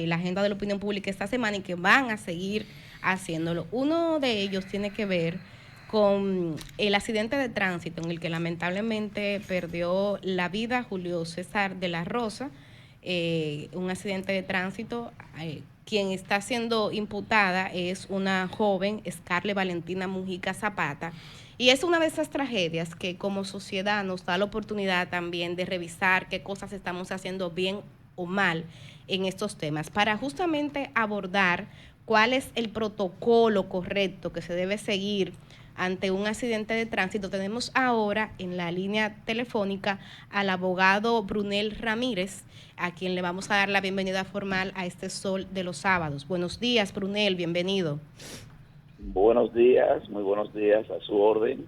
la agenda de la opinión pública esta semana y que van a seguir haciéndolo. Uno de ellos tiene que ver con el accidente de tránsito en el que lamentablemente perdió la vida Julio César de la Rosa, un accidente de tránsito. Quien está siendo imputada es una joven, Scarlett Valentina Mujica Zapata, y es una de esas tragedias que como sociedad nos da la oportunidad también de revisar qué cosas estamos haciendo bien o mal en estos temas, para justamente abordar cuál es el protocolo correcto que se debe seguir ante un accidente de tránsito. Tenemos ahora en la línea telefónica al abogado Brunel Ramírez, a quien le vamos a dar la bienvenida formal a este Sol de los Sábados. Buenos días, Brunel, bienvenido. Buenos días, muy buenos días, a su orden,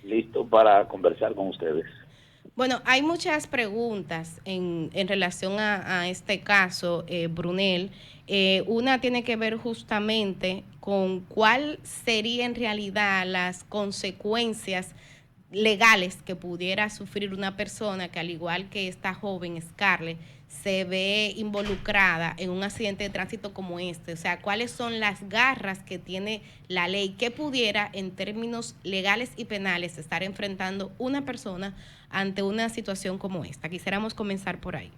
listo para conversar con ustedes. Bueno, hay muchas preguntas en relación a este caso, Brunel. Una tiene que ver justamente con cuál sería en realidad las consecuencias legales que pudiera sufrir una persona que, al igual que esta joven Scarlett, se ve involucrada en un accidente de tránsito como este. O sea, cuáles son las garras que tiene la ley que pudiera, en términos legales y penales, estar enfrentando una persona ante una situación como esta. Quisiéramos comenzar por ahí.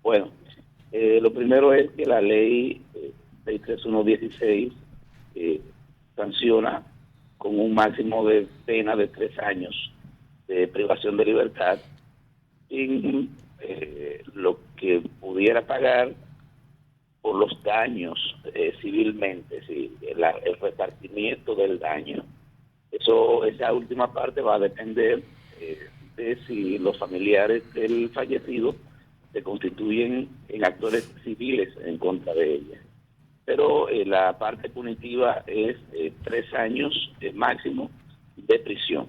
Bueno, lo primero es que la ley 63116 sanciona con un máximo de pena de 3 años de privación de libertad sin lo que pudiera pagar por los daños civilmente, ¿sí? El repartimiento del daño. Esa última parte va a depender de si los familiares del fallecido se constituyen en actores civiles en contra de ella. Pero la parte punitiva es 3 años máximo de prisión.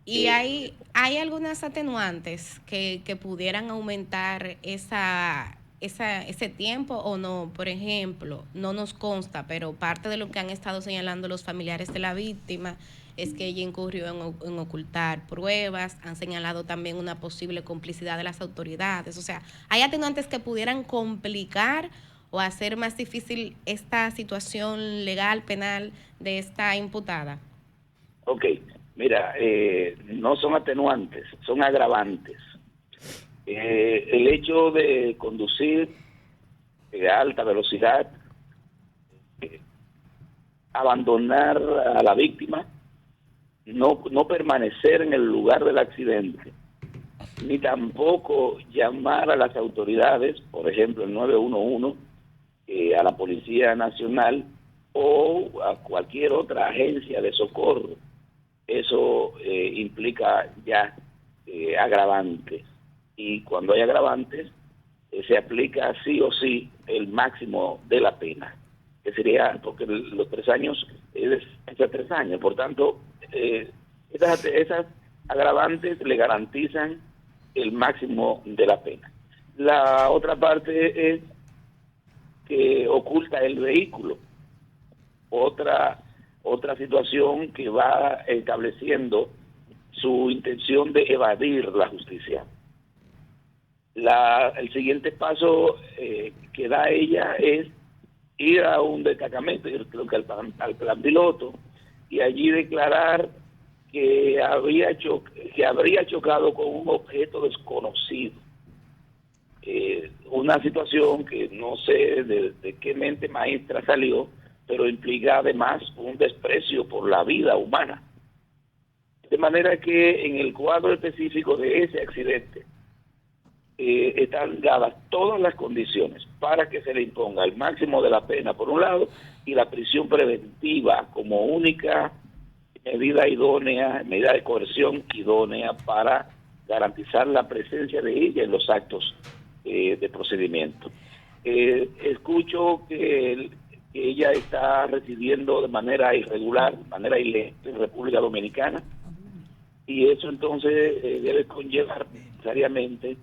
Y hay algunas atenuantes que pudieran aumentar ese tiempo o no. Por ejemplo, no nos consta, pero parte de lo que han estado señalando los familiares de la víctima es que ella incurrió en ocultar pruebas. Han señalado también una posible complicidad de las autoridades. O sea, hay atenuantes que pudieran complicar o hacer más difícil esta situación legal, penal de esta imputada. Ok, mira, no son atenuantes, son agravantes. El hecho de conducir a alta velocidad, eh, abandonar a la víctima, no permanecer en el lugar del accidente, ni tampoco llamar a las autoridades, por ejemplo el 911, a la Policía Nacional o a cualquier otra agencia de socorro. Eso implica ya agravantes. Y cuando hay agravantes, se aplica sí o sí el máximo de la pena, que sería, porque los 3 años es de 3 años. Por tanto, esas agravantes le garantizan el máximo de la pena. La otra parte es que oculta el vehículo. Otra situación que va estableciendo su intención de evadir la justicia. El siguiente paso que da ella es ir a un destacamento, creo que al plan piloto, y allí declarar que habría chocado con un objeto desconocido. Una situación que no sé de qué mente maestra salió, pero implica además un desprecio por la vida humana. De manera que en el cuadro específico de ese accidente están dadas todas las condiciones para que se le imponga el máximo de la pena por un lado y la prisión preventiva como única medida idónea, medida de coerción idónea para garantizar la presencia de ella en los actos de procedimiento. Escucho que ella está residiendo de manera irregular, de manera ilegal en República Dominicana, y eso entonces debe conllevar necesariamente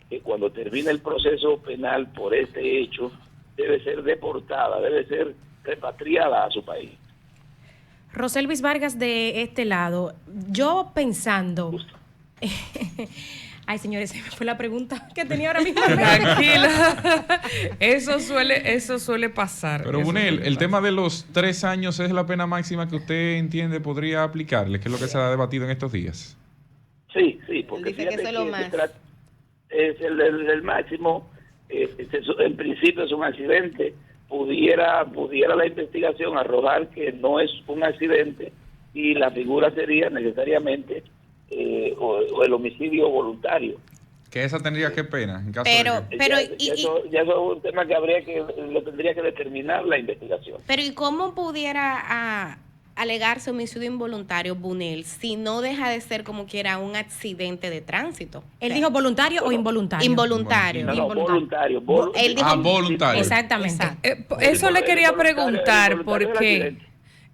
que cuando termine el proceso penal por este hecho, debe ser deportada, debe ser repatriada a su país. Roselvis Vargas de este lado, yo pensando, Justo. Ay, señores, se me fue la pregunta que tenía ahora mismo. Tranquila. Eso suele pasar. Pero Bunel, el tema de los 3 años es la pena máxima que usted entiende podría aplicarle, que es lo que se ha debatido en estos días. Sí, porque dice que eso es lo más. Es el máximo. En principio es un accidente. Pudiera la investigación arrojar que no es un accidente y la figura sería necesariamente o el homicidio voluntario. Que esa tendría que pena en caso Pero, de que... pero ya eso es un tema que lo tendría que determinar la investigación. Pero ¿y cómo pudiera alegarse homicidio involuntario, Bunel, si no deja de ser como quiera un accidente de tránsito? ¿Él dijo voluntario o involuntario? Involuntario. No, voluntario. Él dijo voluntario. Exactamente. Eso le quería preguntar el voluntario porque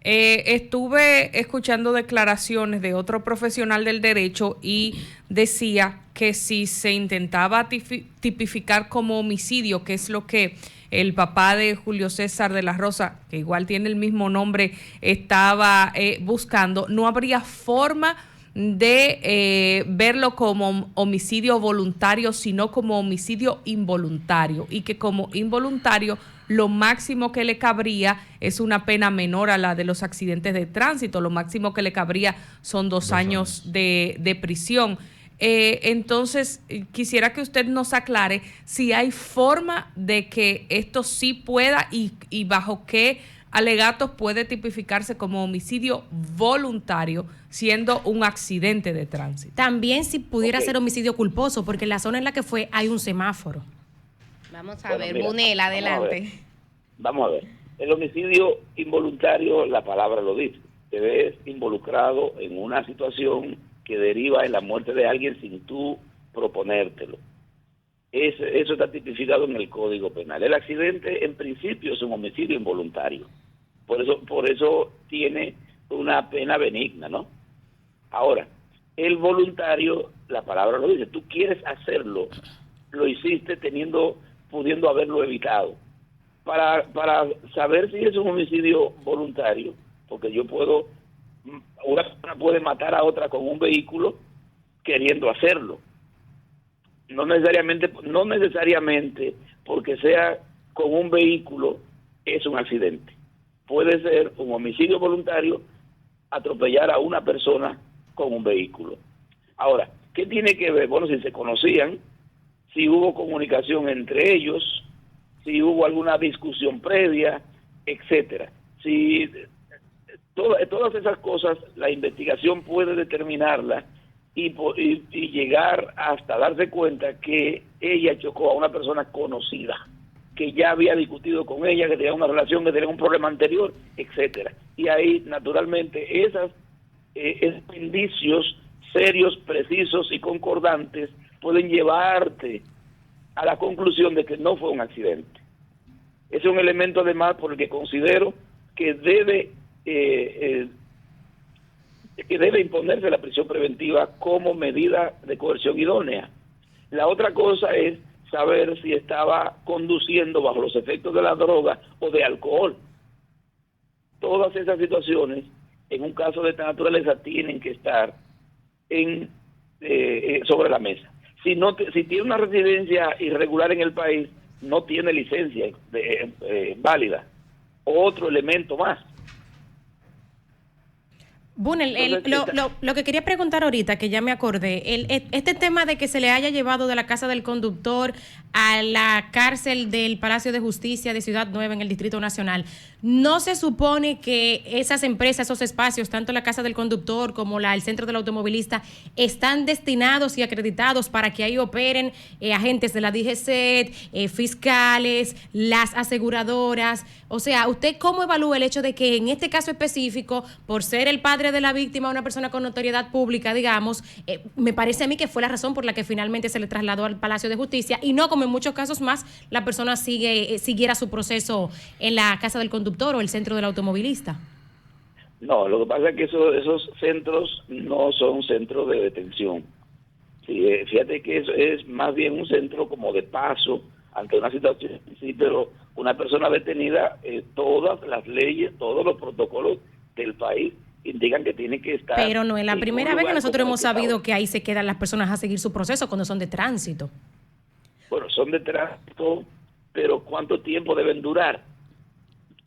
estuve escuchando declaraciones de otro profesional del derecho y decía que si se intentaba tipificar como homicidio, que es lo que el papá de Julio César de la Rosa, que igual tiene el mismo nombre, estaba buscando, no habría forma de verlo como homicidio voluntario, sino como homicidio involuntario, y que como involuntario lo máximo que le cabría es una pena menor a la de los accidentes de tránsito, lo máximo que le cabría son 2 años de prisión. Entonces, quisiera que usted nos aclare si hay forma de que esto sí pueda y bajo qué alegatos puede tipificarse como homicidio voluntario siendo un accidente de tránsito. También si pudiera ser homicidio culposo, porque en la zona en la que fue hay un semáforo. Vamos a ver, Bunel, adelante. Vamos a ver. El homicidio involuntario, la palabra lo dice, te ves involucrado en una situación que deriva en la muerte de alguien sin tú proponértelo. Eso está tipificado en el Código Penal. El accidente, en principio, es un homicidio involuntario. Por eso tiene una pena benigna, ¿no? Ahora, el voluntario, la palabra lo dice, tú quieres hacerlo, lo hiciste pudiendo haberlo evitado. Para saber si es un homicidio voluntario, porque una persona puede matar a otra con un vehículo queriendo hacerlo. No necesariamente porque sea con un vehículo es un accidente. Puede ser un homicidio voluntario atropellar a una persona con un vehículo. Ahora, ¿qué tiene que ver? Bueno, si se conocían, si hubo comunicación entre ellos, si hubo alguna discusión previa, etcétera. Si todas esas cosas la investigación puede determinarla y llegar hasta darse cuenta que ella chocó a una persona conocida, que ya había discutido con ella, que tenía una relación, que tenía un problema anterior, etcétera. Y ahí, naturalmente, esos indicios serios, precisos y concordantes pueden llevarte a la conclusión de que no fue un accidente. Es un elemento además por el que considero que debe imponerse la prisión preventiva como medida de coerción idónea. La otra cosa es saber si estaba conduciendo bajo los efectos de la droga o de alcohol. Todas esas situaciones, en un caso de esta naturaleza, tienen que estar sobre la mesa. Si tiene una residencia irregular en el país, no tiene licencia válida. Otro elemento más. Bunel, lo que quería preguntar ahorita, que ya me acordé, este tema de que se le haya llevado de la casa del conductor a la cárcel del Palacio de Justicia de Ciudad Nueva en el Distrito Nacional, ¿no se supone que esas empresas, esos espacios, tanto la casa del conductor como el centro del automovilista, están destinados y acreditados para que ahí operen agentes de la DGCET, fiscales, las aseguradoras? O sea, ¿usted cómo evalúa el hecho de que en este caso específico, por ser el padre de la víctima, una persona con notoriedad pública, digamos, me parece a mí que fue la razón por la que finalmente se le trasladó al Palacio de Justicia y no como en muchos casos más la persona siguiera su proceso en la casa del conductor o el centro del automovilista? No, lo que pasa es que esos centros no son centros de detención. Sí, fíjate que eso es más bien un centro como de paso ante una situación, sí, pero una persona detenida, todas las leyes, todos los protocolos del país indican que tiene que estar. Pero no es la en primera un vez que lugar nosotros como hemos el que está sabido ahora. que ahí se quedan las personas a seguir su proceso cuando son de tránsito. Bueno, son de tránsito, pero ¿cuánto tiempo deben durar?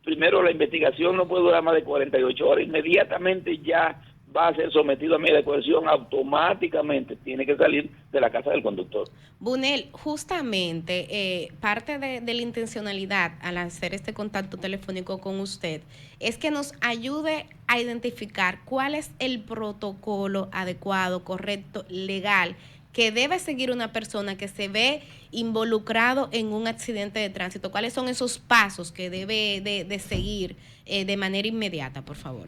Primero, la investigación no puede durar más de 48 horas. Inmediatamente ya va a ser sometido a medida de coerción, automáticamente tiene que salir de la casa del conductor. Bunel, justamente parte de la intencionalidad al hacer este contacto telefónico con usted es que nos ayude a identificar cuál es el protocolo adecuado, correcto, legal que debe seguir una persona que se ve involucrado en un accidente de tránsito. ¿Cuáles son esos pasos que debe de seguir de manera inmediata, por favor?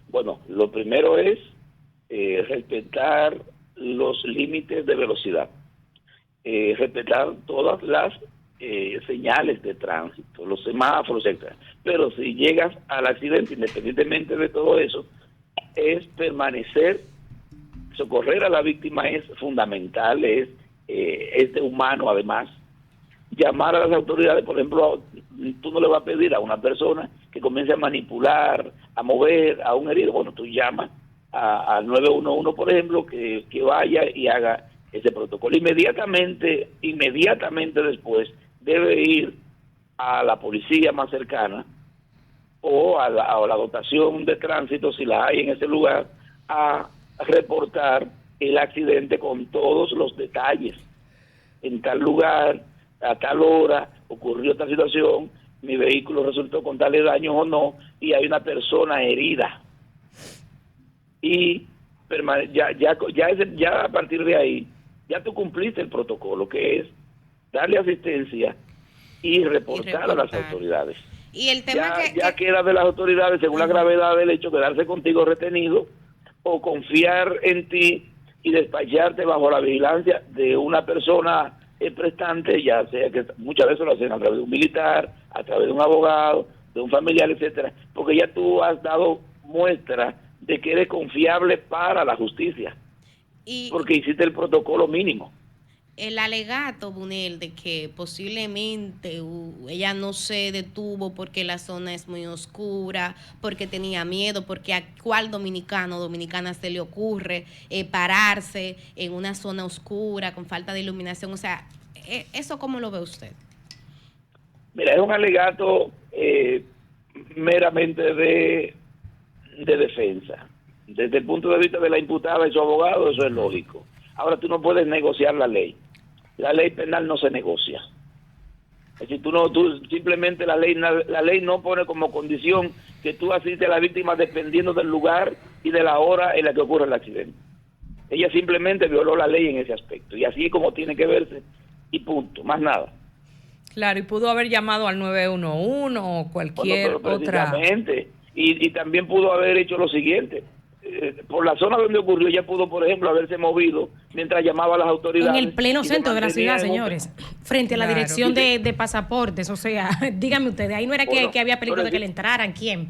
Bueno, lo primero es respetar los límites de velocidad, respetar todas las señales de tránsito, los semáforos, etcétera. Pero si llegas al accidente, independientemente de todo eso, es permanecer, socorrer a la víctima es fundamental, es de humano además. Llamar a las autoridades, por ejemplo, tú no le vas a pedir a una persona que comience a manipular, a mover a un herido. Bueno, tú llamas al 911, por ejemplo, que vaya y haga ese protocolo. Inmediatamente después debe ir a la policía más cercana o a la dotación de tránsito, si la hay en ese lugar, a reportar el accidente con todos los detalles. En tal lugar, a tal hora, ocurrió esta situación, mi vehículo resultó con tales daños o no, y hay una persona herida. Y ya a partir de ahí, ya tú cumpliste el protocolo, que es darle asistencia y reportar a las autoridades. Y el tema ya queda de las autoridades, según la gravedad del hecho, quedarse contigo retenido o confiar en ti y despacharte bajo la vigilancia de una persona prestante, ya sea que muchas veces lo hacen a través de un militar, a través de un abogado, de un familiar, etcétera, porque ya tú has dado muestra de que eres confiable para la justicia, porque hiciste el protocolo mínimo. El alegato, Bunel, de que posiblemente ella no se detuvo porque la zona es muy oscura, porque tenía miedo, porque a cuál dominicana se le ocurre pararse en una zona oscura con falta de iluminación. O sea, ¿eso cómo lo ve usted? Mira, es un alegato meramente de defensa. Desde el punto de vista de la imputada y su abogado, eso es lógico. Ahora, tú no puedes negociar la ley. La ley penal no se negocia. Es decir, tú simplemente la ley no pone como condición que tú asistes a la víctima dependiendo del lugar y de la hora en la que ocurre el accidente. Ella simplemente violó la ley en ese aspecto, y así es como tiene que verse, y punto, más nada. Claro, y pudo haber llamado al 911 o cualquier otra. Y también pudo haber hecho lo siguiente. Por la zona donde ocurrió, ella pudo, por ejemplo, haberse movido mientras llamaba a las autoridades. En el pleno centro de la ciudad, señores, frente a la dirección de pasaportes, o sea, díganme ustedes, ahí no era que había peligro de que le entraran, ¿quién?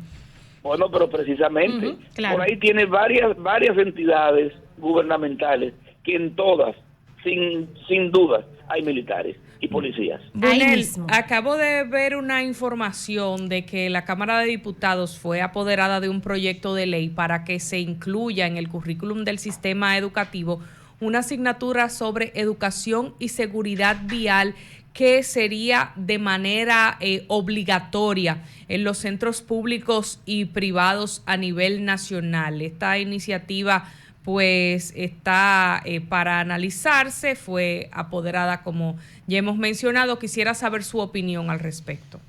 Bueno, pero precisamente, claro. Por ahí tiene varias entidades gubernamentales que en todas, sin duda, hay militares y policías. Bunel, acabo de ver una información de que la Cámara de Diputados fue apoderada de un proyecto de ley para que se incluya en el currículum del sistema educativo una asignatura sobre educación y seguridad vial que sería de manera obligatoria en los centros públicos y privados a nivel nacional. Esta iniciativa pues está para analizarse, fue apoderada como ya hemos mencionado. Quisiera saber su opinión al respecto.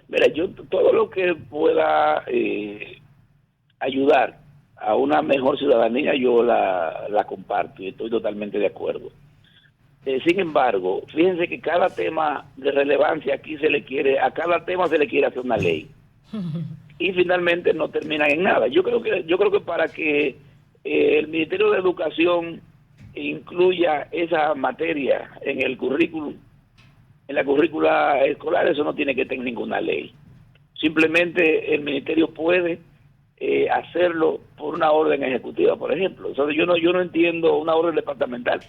Mira, yo todo lo que pueda ayudar a una mejor ciudadanía, yo la comparto y estoy totalmente de acuerdo. Sin embargo, fíjense que cada tema de relevancia aquí a cada tema se le quiere hacer una ley y finalmente no terminan en nada. Yo creo que para que el Ministerio de Educación incluya esa materia en el currículum, en la currícula escolar, eso no tiene que tener ninguna ley. Simplemente el ministerio puede hacerlo por una orden ejecutiva, por ejemplo. Entonces, yo no entiendo una orden departamental.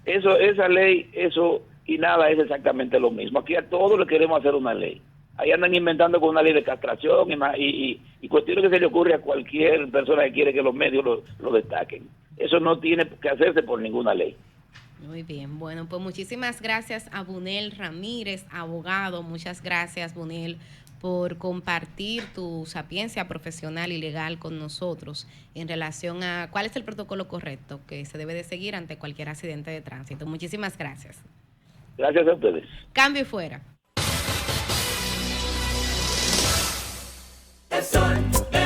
Esa ley, eso y nada es exactamente lo mismo. Aquí a todos le queremos hacer una ley. Ahí andan inventando con una ley de castración y cuestiones que se le ocurre a cualquier persona que quiere que los medios lo destaquen. Eso no tiene que hacerse por ninguna ley. Muy bien, bueno, pues muchísimas gracias a Bunel Ramírez, abogado. Muchas gracias, Bunel, por compartir tu sapiencia profesional y legal con nosotros en relación a cuál es el protocolo correcto que se debe de seguir ante cualquier accidente de tránsito. Muchísimas gracias. Gracias a ustedes. Cambio y fuera. El sol